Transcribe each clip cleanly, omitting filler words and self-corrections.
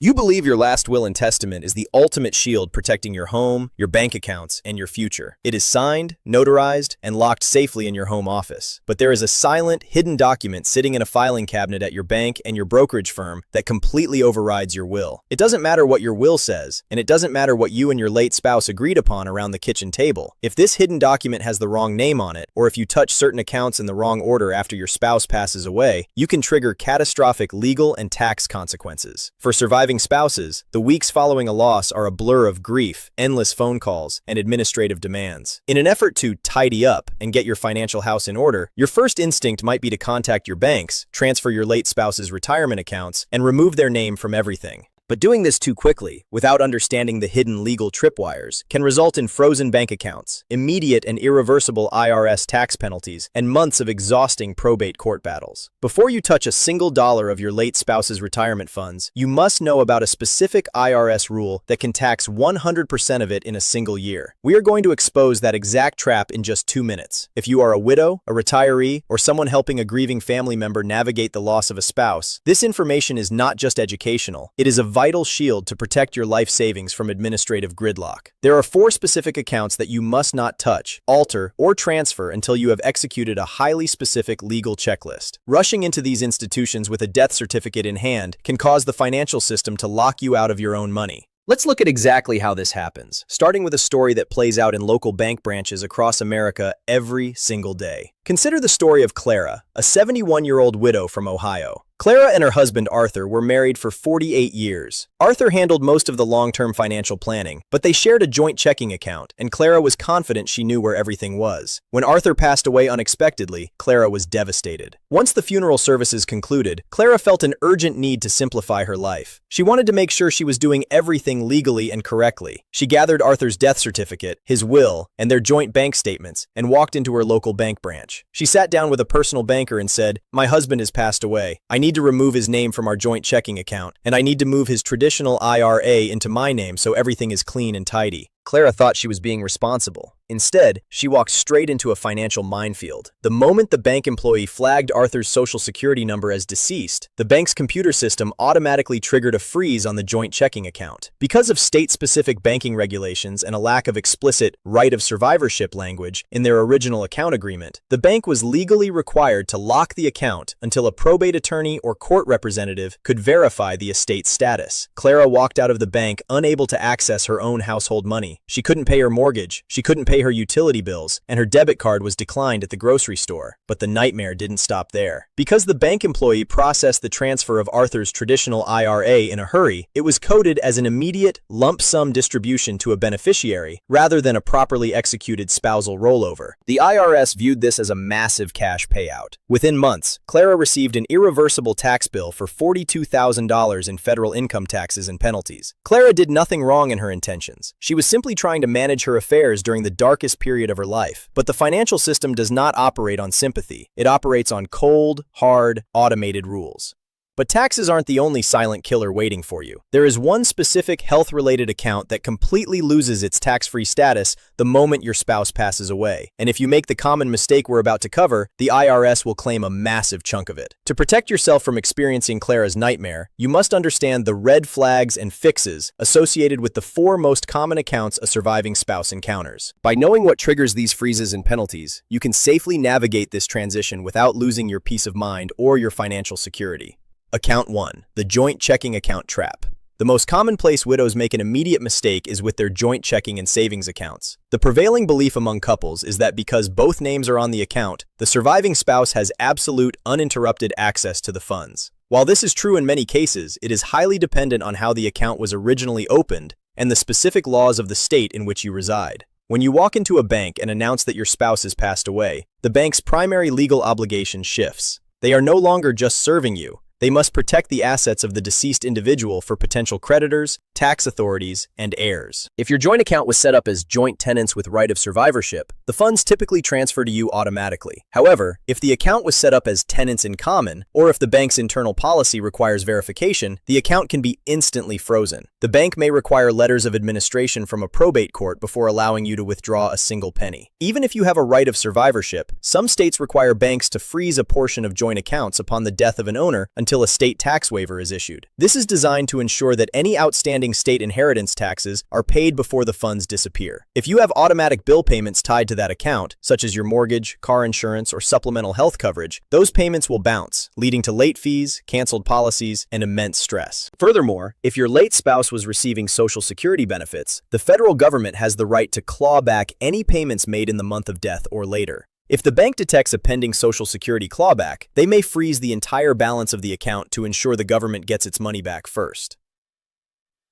You believe your last will and testament is the ultimate shield protecting your home, your bank accounts, and your future. It is signed, notarized, and locked safely in your home office. But there is a silent, hidden document sitting in a filing cabinet at your bank and your brokerage firm that completely overrides your will. It doesn't matter what your will says, and it doesn't matter what you and your late spouse agreed upon around the kitchen table. If this hidden document has the wrong name on it, or if you touch certain accounts in the wrong order after your spouse passes away, you can trigger catastrophic legal and tax consequences. For surviving spouses, the weeks following a loss are a blur of grief, endless phone calls, and administrative demands. In an effort to tidy up and get your financial house in order, your first instinct might be to contact your banks, transfer your late spouse's retirement accounts, and remove their name from everything. But doing this too quickly, without understanding the hidden legal tripwires, can result in frozen bank accounts, immediate and irreversible IRS tax penalties, and months of exhausting probate court battles. Before you touch a single dollar of your late spouse's retirement funds, you must know about a specific IRS rule that can tax 100% of it in a single year. We are going to expose that exact trap in just 2 minutes. If you are a widow, a retiree, or someone helping a grieving family member navigate the loss of a spouse, this information is not just educational, it is a vital shield to protect your life savings from administrative gridlock. There are 4 specific accounts that you must not touch, alter, or transfer until you have executed a highly specific legal checklist. Rushing into these institutions with a death certificate in hand can cause the financial system to lock you out of your own money. Let's look at exactly how this happens, starting with a story that plays out in local bank branches across America every single day. Consider the story of Clara, a 71-year-old widow from Ohio. Clara and her husband Arthur were married for 48 years. Arthur handled most of the long-term financial planning, but they shared a joint checking account, and Clara was confident she knew where everything was. When Arthur passed away unexpectedly, Clara was devastated. Once the funeral services concluded, Clara felt an urgent need to simplify her life. She wanted to make sure she was doing everything legally and correctly. She gathered Arthur's death certificate, his will, and their joint bank statements, and walked into her local bank branch. She sat down with a personal banker and said, "My husband has passed away. I need to remove his name from our joint checking account, and I need to move his traditional IRA into my name so everything is clean and tidy." Clara thought she was being responsible. Instead, she walked straight into a financial minefield. The moment the bank employee flagged Arthur's social security number as deceased, the bank's computer system automatically triggered a freeze on the joint checking account. Because of state-specific banking regulations and a lack of explicit right of survivorship language in their original account agreement, the bank was legally required to lock the account until a probate attorney or court representative could verify the estate's status. Clara walked out of the bank unable to access her own household money. She couldn't pay her mortgage, she couldn't pay her utility bills, and her debit card was declined at the grocery store. But the nightmare didn't stop there. Because the bank employee processed the transfer of Arthur's traditional IRA in a hurry, it was coded as an immediate, lump sum distribution to a beneficiary, rather than a properly executed spousal rollover. The IRS viewed this as a massive cash payout. Within months, Clara received an irreversible tax bill for $42,000 in federal income taxes and penalties. Clara did nothing wrong in her intentions. She was simply trying to manage her affairs during the darkest period of her life. But the financial system does not operate on sympathy. It operates on cold, hard, automated rules. But taxes aren't the only silent killer waiting for you. There is one specific health-related account that completely loses its tax-free status the moment your spouse passes away. And if you make the common mistake we're about to cover, the IRS will claim a massive chunk of it. To protect yourself from experiencing Clara's nightmare, you must understand the red flags and fixes associated with the 4 most common accounts a surviving spouse encounters. By knowing what triggers these freezes and penalties, you can safely navigate this transition without losing your peace of mind or your financial security. Account 1. The joint checking account trap. The most common place widows make an immediate mistake is with their joint checking and savings accounts. The prevailing belief among couples is that because both names are on the account, the surviving spouse has absolute, uninterrupted access to the funds. While this is true in many cases, it is highly dependent on how the account was originally opened and the specific laws of the state in which you reside. When you walk into a bank and announce that your spouse has passed away, the bank's primary legal obligation shifts. They are no longer just serving you. They must protect the assets of the deceased individual for potential creditors, tax authorities, and heirs. If your joint account was set up as joint tenants with right of survivorship, the funds typically transfer to you automatically. However, if the account was set up as tenants in common, or if the bank's internal policy requires verification, the account can be instantly frozen. The bank may require letters of administration from a probate court before allowing you to withdraw a single penny. Even if you have a right of survivorship, some states require banks to freeze a portion of joint accounts upon the death of an owner until a state tax waiver is issued. This is designed to ensure that any outstanding state inheritance taxes are paid before the funds disappear. If you have automatic bill payments tied to that account, such as your mortgage, car insurance, or supplemental health coverage, those payments will bounce, leading to late fees, canceled policies, and immense stress. Furthermore, if your late spouse was receiving Social Security benefits, the federal government has the right to claw back any payments made in the month of death or later. If the bank detects a pending Social Security clawback, they may freeze the entire balance of the account to ensure the government gets its money back first.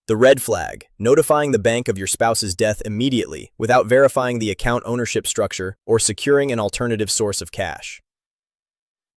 The red flag, notifying the bank of your spouse's death immediately without verifying the account ownership structure or securing an alternative source of cash.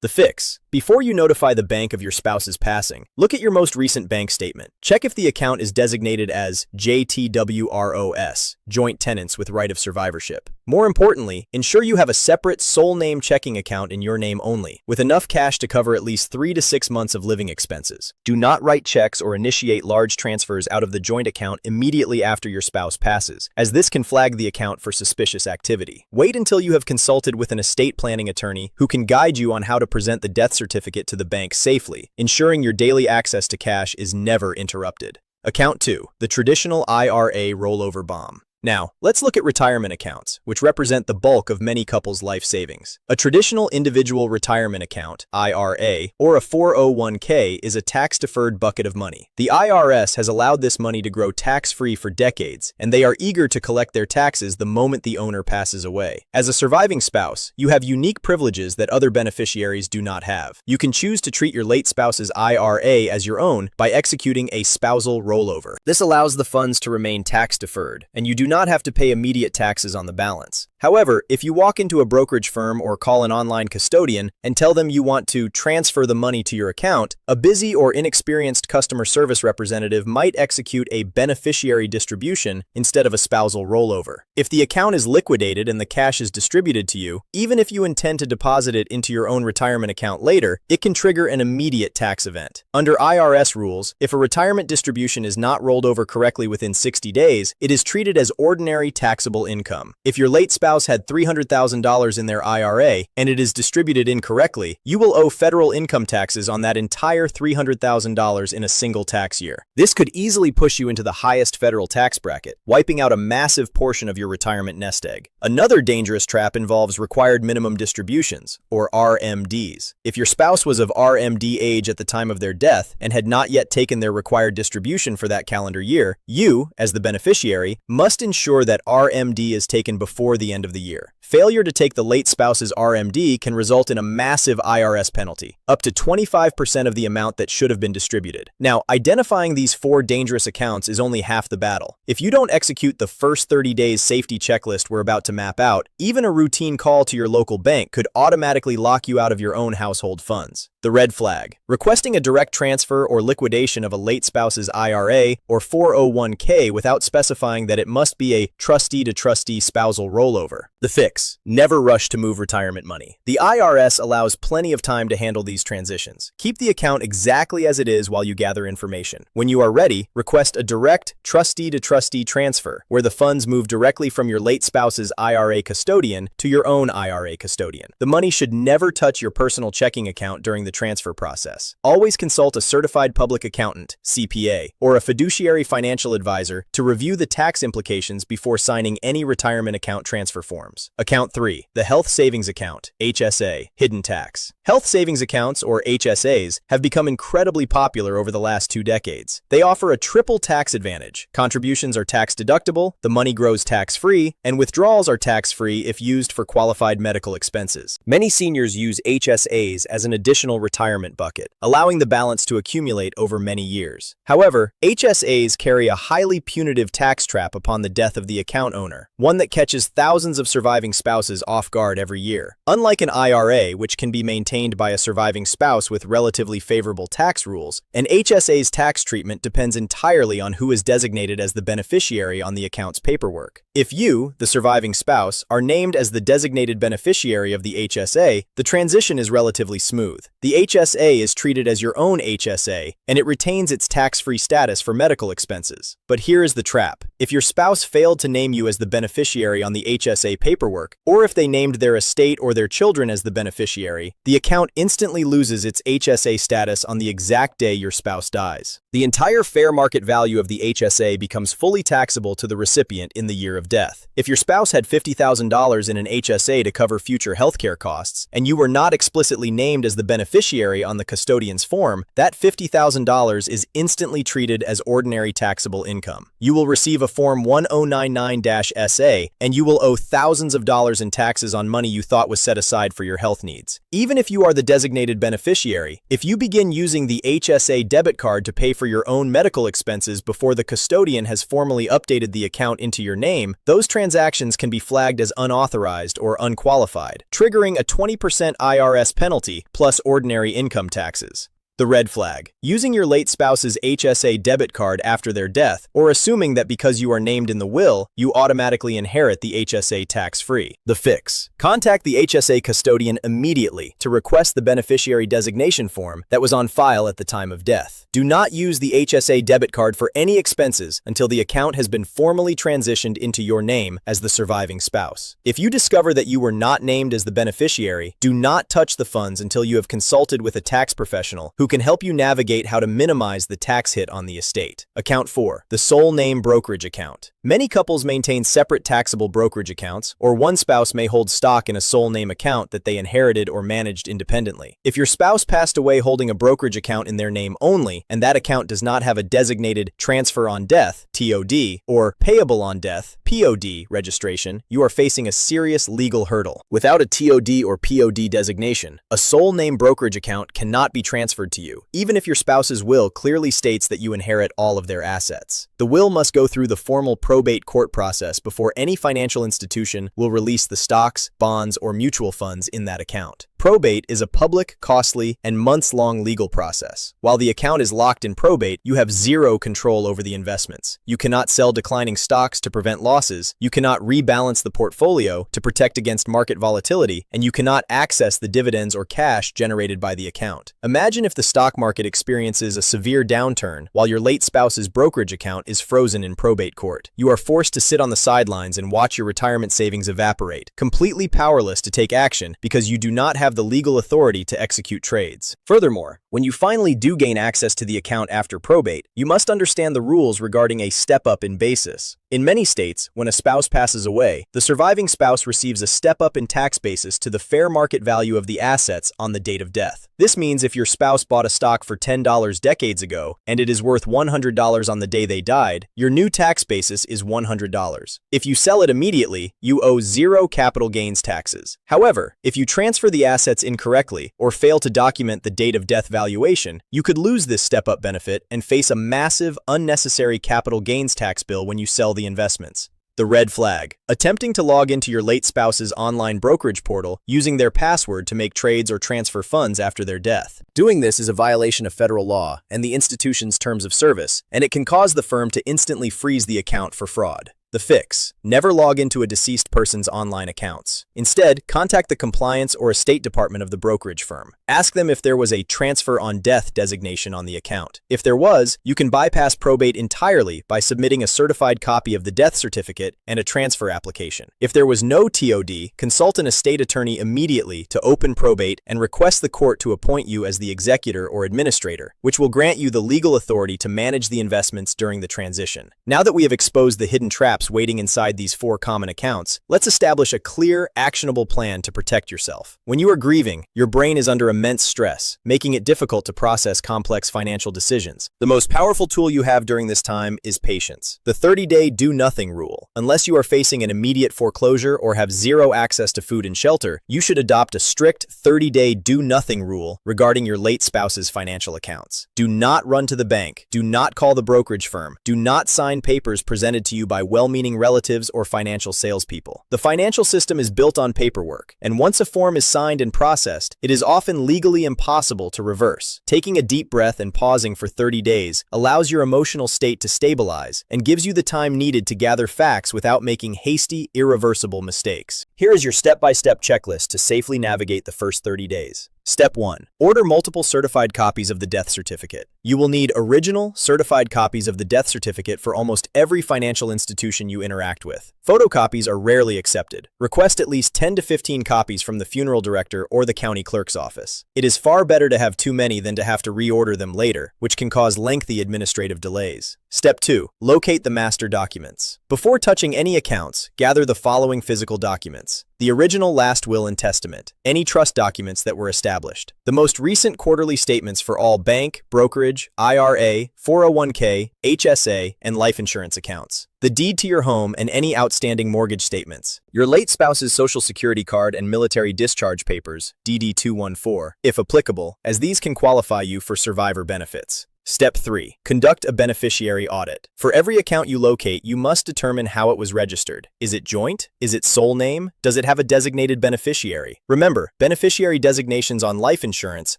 The fix. Before you notify the bank of your spouse's passing, look at your most recent bank statement. Check if the account is designated as JTWROS, joint tenants with right of survivorship. More importantly, ensure you have a separate sole name checking account in your name only, with enough cash to cover at least 3 to 6 months of living expenses. Do not write checks or initiate large transfers out of the joint account immediately after your spouse passes, as this can flag the account for suspicious activity. Wait until you have consulted with an estate planning attorney who can guide you on how to present the death certificate to the bank safely, ensuring your daily access to cash is never interrupted. Account 2. The Traditional IRA Rollover Bomb. Now, let's look at retirement accounts, which represent the bulk of many couples' life savings. A traditional individual retirement account, IRA, or a 401k is a tax-deferred bucket of money. The IRS has allowed this money to grow tax-free for decades, and they are eager to collect their taxes the moment the owner passes away. As a surviving spouse, you have unique privileges that other beneficiaries do not have. You can choose to treat your late spouse's IRA as your own by executing a spousal rollover. This allows the funds to remain tax-deferred, and you do not have to pay immediate taxes on the balance. However, if you walk into a brokerage firm or call an online custodian and tell them you want to transfer the money to your account, a busy or inexperienced customer service representative might execute a beneficiary distribution instead of a spousal rollover. If the account is liquidated and the cash is distributed to you, even if you intend to deposit it into your own retirement account later, it can trigger an immediate tax event. Under IRS rules, if a retirement distribution is not rolled over correctly within 60 days, it is treated as ordinary taxable income. If your late spouse had $300,000 in their IRA and it is distributed incorrectly, you will owe federal income taxes on that entire $300,000 in a single tax year. This could easily push you into the highest federal tax bracket, wiping out a massive portion of your retirement nest egg. Another dangerous trap involves required minimum distributions, or RMDs. If your spouse was of RMD age at the time of their death and had not yet taken their required distribution for that calendar year, you, as the beneficiary, must ensure that RMD is taken before the end of the year. Failure to take the late spouse's RMD can result in a massive IRS penalty, up to 25% of the amount that should have been distributed. Now, identifying these 4 dangerous accounts is only half the battle. If you don't execute the first 30 days safety checklist we're about to map out, even a routine call to your local bank could automatically lock you out of your own household funds. The red flag. Requesting a direct transfer or liquidation of a late spouse's IRA or 401k without specifying that it must be a trustee-to-trustee spousal rollover. The fix. Never rush to move retirement money. The IRS allows plenty of time to handle these transitions. Keep the account exactly as it is while you gather information. When you are ready, request a direct trustee-to-trustee transfer, where the funds move directly from your late spouse's IRA custodian to your own IRA custodian. The money should never touch your personal checking account during the transfer process. Always consult a certified public accountant, CPA, or a fiduciary financial advisor to review the tax implications before signing any retirement account transfer forms. Account 3. The Health Savings Account, HSA, Hidden Tax. Health savings accounts, or HSAs, have become incredibly popular over the last 2 decades. They offer a triple tax advantage. Contributions are tax-deductible, the money grows tax-free, and withdrawals are tax-free if used for qualified medical expenses. Many seniors use HSAs as an additional retirement bucket, allowing the balance to accumulate over many years. However, HSAs carry a highly punitive tax trap upon the death of the account owner, one that catches thousands thousands of surviving spouses off guard every year. Unlike an IRA, which can be maintained by a surviving spouse with relatively favorable tax rules, an HSA's tax treatment depends entirely on who is designated as the beneficiary on the account's paperwork. If you, the surviving spouse, are named as the designated beneficiary of the HSA, the transition is relatively smooth. The HSA is treated as your own HSA, and it retains its tax-free status for medical expenses. But here is the trap. If your spouse failed to name you as the beneficiary on the HSA paperwork, or if they named their estate or their children as the beneficiary, the account instantly loses its HSA status on the exact day your spouse dies. The entire fair market value of the HSA becomes fully taxable to the recipient in the year of death. If your spouse had $50,000 in an HSA to cover future healthcare costs, and you were not explicitly named as the beneficiary on the custodian's form, that $50,000 is instantly treated as ordinary taxable income. You will receive a Form 1099-SA, and you will owe thousands of dollars in taxes on money you thought was set aside for your health needs. Even if you are the designated beneficiary, if you begin using the HSA debit card to pay for your own medical expenses before the custodian has formally updated the account into your name, those transactions can be flagged as unauthorized or unqualified, triggering a 20% IRS penalty plus ordinary income taxes. The red flag. Using your late spouse's HSA debit card after their death, or assuming that because you are named in the will, you automatically inherit the HSA tax-free. The fix. Contact the HSA custodian immediately to request the beneficiary designation form that was on file at the time of death. Do not use the HSA debit card for any expenses until the account has been formally transitioned into your name as the surviving spouse. If you discover that you were not named as the beneficiary, do not touch the funds until you have consulted with a tax professional who can help you navigate how to minimize the tax hit on the estate. Account 4. The sole name brokerage account. Many couples maintain separate taxable brokerage accounts, or one spouse may hold stock in a sole name account that they inherited or managed independently. If your spouse passed away holding a brokerage account in their name only, and that account does not have a designated transfer on death, TOD, or payable on death, POD registration, you are facing a serious legal hurdle. Without a TOD or POD designation, a sole name brokerage account cannot be transferred to you, even if your spouse's will clearly states that you inherit all of their assets. The will must go through the formal probate court process before any financial institution will release the stocks, bonds, or mutual funds in that account. Probate is a public, costly, and months-long legal process. While the account is locked in probate, you have zero control over the investments. You cannot sell declining stocks to prevent losses, you cannot rebalance the portfolio to protect against market volatility, and you cannot access the dividends or cash generated by the account. Imagine if the stock market experiences a severe downturn while your late spouse's brokerage account is frozen in probate court. You are forced to sit on the sidelines and watch your retirement savings evaporate, completely powerless to take action because you do not have the legal authority to execute trades. Furthermore, when you finally do gain access to the account after probate, you must understand the rules regarding a step-up in basis. In many states, when a spouse passes away, the surviving spouse receives a step-up in tax basis to the fair market value of the assets on the date of death. This means if your spouse bought a stock for $10 decades ago, and it is worth $100 on the day they died, your new tax basis is $100. If you sell it immediately, you owe zero capital gains taxes. However, if you transfer the assets incorrectly or fail to document the date of death valuation, you could lose this step-up benefit and face a massive, unnecessary capital gains tax bill when you sell the investments. The red flag. Attempting to log into your late spouse's online brokerage portal using their password to make trades or transfer funds after their death. Doing this is a violation of federal law and the institution's terms of service, and it can cause the firm to instantly freeze the account for fraud. The fix. Never log into a deceased person's online accounts. Instead, contact the compliance or estate department of the brokerage firm. Ask them if there was a transfer on death designation on the account. If there was, you can bypass probate entirely by submitting a certified copy of the death certificate and a transfer application. If there was no TOD, consult an estate attorney immediately to open probate and request the court to appoint you as the executor or administrator, which will grant you the legal authority to manage the investments during the transition. Now that we have exposed the hidden traps waiting inside these 4 common accounts, let's establish a clear, actionable plan to protect yourself. When you are grieving, your brain is under immense stress, making it difficult to process complex financial decisions. The most powerful tool you have during this time is patience. The 30-day do-nothing rule. Unless you are facing an immediate foreclosure or have zero access to food and shelter, you should adopt a strict 30-day do-nothing rule regarding your late spouse's financial accounts. Do not run to the bank. Do not call the brokerage firm. Do not sign papers presented to you by well well-meaning relatives or financial salespeople. The financial system is built on paperwork, and once a form is signed and processed, it is often legally impossible to reverse. Taking a deep breath and pausing for 30 days allows your emotional state to stabilize and gives you the time needed to gather facts without making hasty, irreversible mistakes. Here is your step-by-step checklist to safely navigate the first 30 days. Step 1. Order multiple certified copies of the death certificate. You will need original, certified copies of the death certificate for almost every financial institution you interact with. Photocopies are rarely accepted. Request at least 10 to 15 copies from the funeral director or the county clerk's office. It is far better to have too many than to have to reorder them later, which can cause lengthy administrative delays. Step 2. Locate the master documents. Before touching any accounts, gather the following physical documents: the original last will and testament, any trust documents that were established, the most recent quarterly statements for all bank, brokerage, IRA, 401k, HSA, and life insurance accounts, the deed to your home and any outstanding mortgage statements, your late spouse's social security card and military discharge papers, DD-214, if applicable, as these can qualify you for survivor benefits. Step 3. Conduct a beneficiary audit. For every account you locate, you must determine how it was registered. Is it joint? Is it sole name? Does it have a designated beneficiary? Remember, beneficiary designations on life insurance,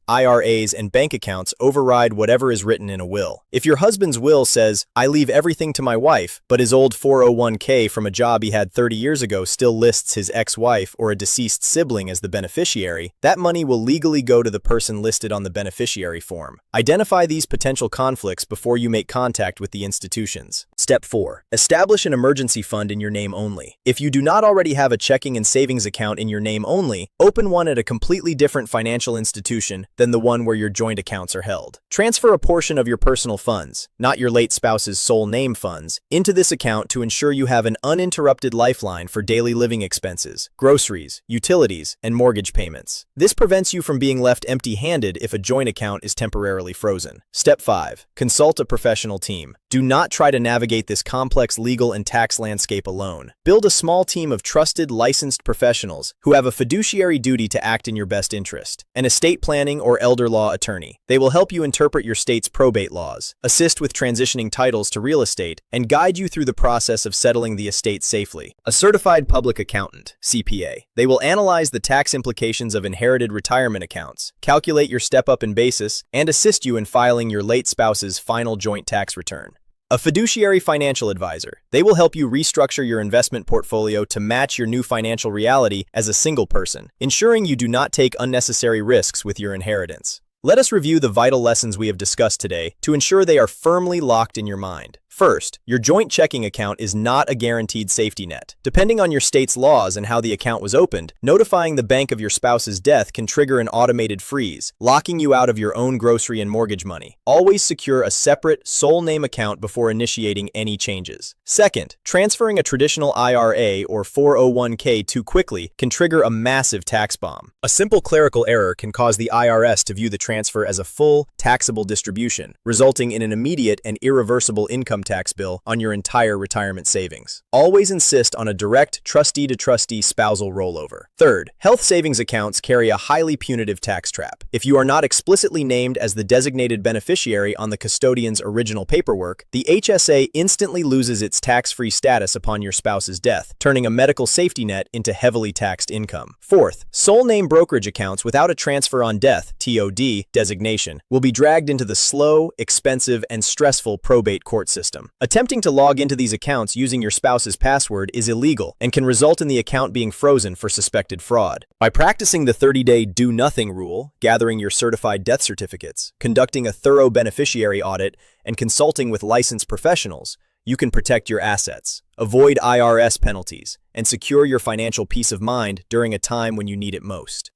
IRAs, and bank accounts override whatever is written in a will. If your husband's will says, "I leave everything to my wife," but his old 401k from a job he had 30 years ago still lists his ex-wife or a deceased sibling as the beneficiary, that money will legally go to the person listed on the beneficiary form. Identify these potential conflicts before you make contact with the institutions. Step 4. Establish an emergency fund in your name only. If you do not already have a checking and savings account in your name only, open one at a completely different financial institution than the one where your joint accounts are held. Transfer a portion of your personal funds, not your late spouse's sole name funds, into this account to ensure you have an uninterrupted lifeline for daily living expenses, groceries, utilities, and mortgage payments. This prevents you from being left empty-handed if a joint account is temporarily frozen. Step 5. Consult a professional team. Do not try to navigate this complex legal and tax landscape alone. Build a small team of trusted, licensed professionals who have a fiduciary duty to act in your best interest. An estate planning or elder law attorney. They will help you interpret your state's probate laws, assist with transitioning titles to real estate, and guide you through the process of settling the estate safely. A certified public accountant, CPA. They will analyze the tax implications of inherited retirement accounts, calculate your step-up in basis, and assist you in filing your late spouse's final joint tax return. A fiduciary financial advisor. They will help you restructure your investment portfolio to match your new financial reality as a single person, ensuring you do not take unnecessary risks with your inheritance. Let us review the vital lessons we have discussed today to ensure they are firmly locked in your mind. First, your joint checking account is not a guaranteed safety net. Depending on your state's laws and how the account was opened, notifying the bank of your spouse's death can trigger an automated freeze, locking you out of your own grocery and mortgage money. Always secure a separate, sole name account before initiating any changes. Second, transferring a traditional IRA or 401k too quickly can trigger a massive tax bomb. A simple clerical error can cause the IRS to view the transfer as a full, taxable distribution, resulting in an immediate and irreversible income tax bill on your entire retirement savings. Always insist on a direct trustee-to-trustee spousal rollover. Third, health savings accounts carry a highly punitive tax trap. If you are not explicitly named as the designated beneficiary on the custodian's original paperwork, the HSA instantly loses its tax-free status upon your spouse's death, turning a medical safety net into heavily taxed income. Fourth, sole name brokerage accounts without a transfer on death (TOD) designation will be dragged into the slow, expensive, and stressful probate court system. Attempting to log into these accounts using your spouse's password is illegal and can result in the account being frozen for suspected fraud. By practicing the 30-day do-nothing rule, gathering your certified death certificates, conducting a thorough beneficiary audit, and consulting with licensed professionals, you can protect your assets, avoid IRS penalties, and secure your financial peace of mind during a time when you need it most.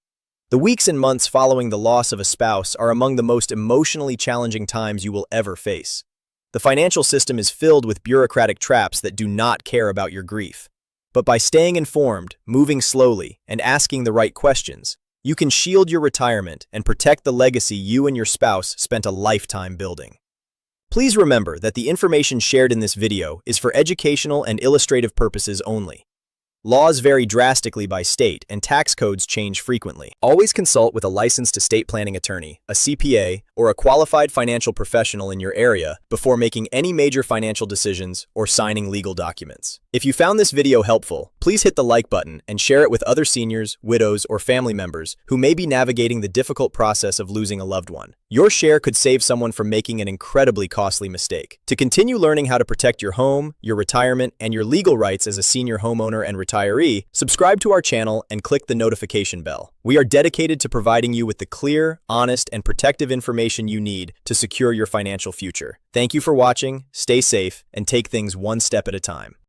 The weeks and months following the loss of a spouse are among the most emotionally challenging times you will ever face. The financial system is filled with bureaucratic traps that do not care about your grief. But by staying informed, moving slowly, and asking the right questions, you can shield your retirement and protect the legacy you and your spouse spent a lifetime building. Please remember that the information shared in this video is for educational and illustrative purposes only. Laws vary drastically by state, and tax codes change frequently. Always consult with a licensed estate planning attorney, a CPA, or a qualified financial professional in your area before making any major financial decisions or signing legal documents. If you found this video helpful, please hit the like button and share it with other seniors, widows, or family members who may be navigating the difficult process of losing a loved one. Your share could save someone from making an incredibly costly mistake. To continue learning how to protect your home, your retirement, and your legal rights as a senior homeowner and retiree, subscribe to our channel and click the notification bell. We are dedicated to providing you with the clear, honest, and protective information you need to secure your financial future. Thank you for watching, stay safe, and take things one step at a time.